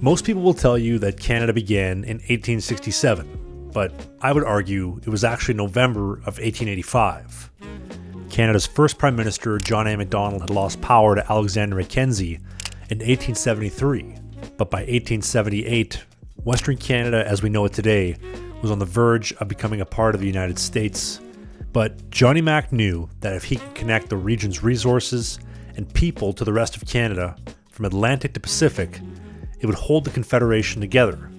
Most people will tell you that Canada began in 1867, but I would argue it was actually November of 1885. Canada's first Prime Minister, John A. Macdonald, had lost power to Alexander Mackenzie in 1873, but by 1878, Western Canada as we know it today was on the verge of becoming a part of the United States. But Johnny Mac knew that if he could connect the region's resources and people to the rest of Canada, from Atlantic to Pacific, it would hold the Confederation together.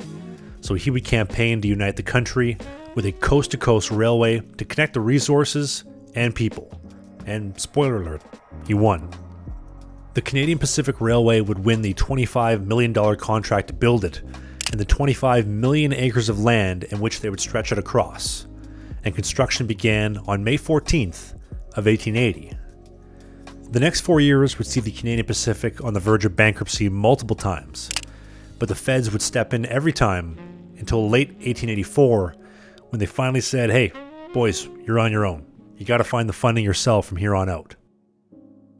So he would campaign to unite the country with a coast-to-coast railway to connect the resources and people. And spoiler alert, he won. The Canadian Pacific Railway would win the $25 million contract to build it, and the 25 million acres of land in which they would stretch it across. And construction began on May 14th of 1880. The next 4 years would see the Canadian Pacific on the verge of bankruptcy multiple times, but the feds would step in every time until late 1884 when they finally said, hey, boys, you're on your own. You gotta find the funding yourself from here on out.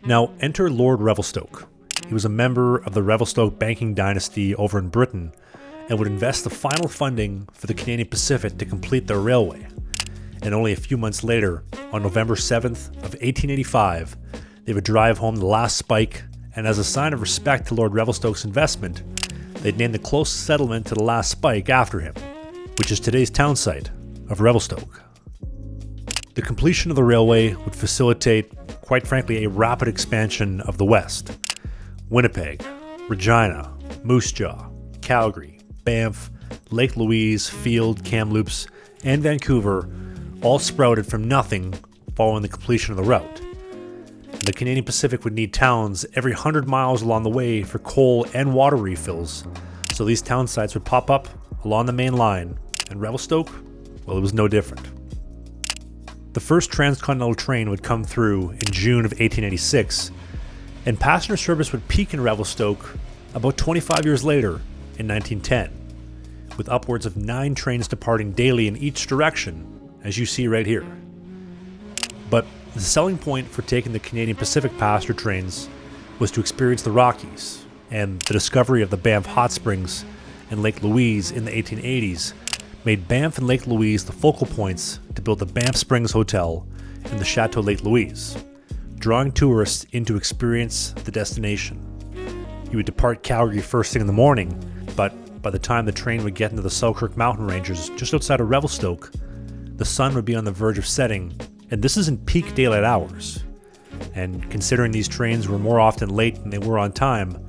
Now enter Lord Revelstoke. He was a member of the Revelstoke banking dynasty over in Britain and would invest the final funding for the Canadian Pacific to complete their railway. And only a few months later, on November 7th of 1885, they would drive home the last spike, and as a sign of respect to Lord Revelstoke's investment, they'd name the closest settlement to the last spike after him, which is today's town site of Revelstoke. The completion of the railway would facilitate, quite frankly, a rapid expansion of the West. Winnipeg, Regina, Moose Jaw, Calgary, Banff, Lake Louise, Field, Kamloops, and Vancouver all sprouted from nothing following the completion of the route. The Canadian Pacific would need towns every 100 miles along the way for coal and water refills, so these town sites would pop up along the main line, and Revelstoke, well, it was no different. The first transcontinental train would come through in June of 1886, and passenger service would peak in Revelstoke about 25 years later in 1910, with upwards of 9 trains departing daily in each direction, as you see right here. But the selling point for taking the Canadian Pacific passenger trains was to experience the Rockies, and the discovery of the Banff Hot Springs and Lake Louise in the 1880s made Banff and Lake Louise the focal points to build the Banff Springs Hotel and the Chateau Lake Louise, drawing tourists in to experience the destination. You would depart Calgary first thing in the morning, but by the time the train would get into the Selkirk Mountain Ranges just outside of Revelstoke, the sun would be on the verge of setting, and this is in peak daylight hours. And considering these trains were more often late than they were on time,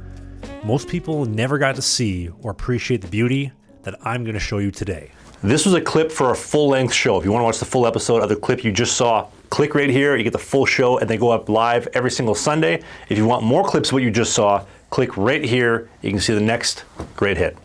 most people never got to see or appreciate the beauty that I'm going to show you today. This was a clip for a full-length show. If you want to watch the full episode of the clip you just saw, click right here, you get the full show, and they go up live every single Sunday. If you want more clips of what you just saw, click right here, you can see the next great hit.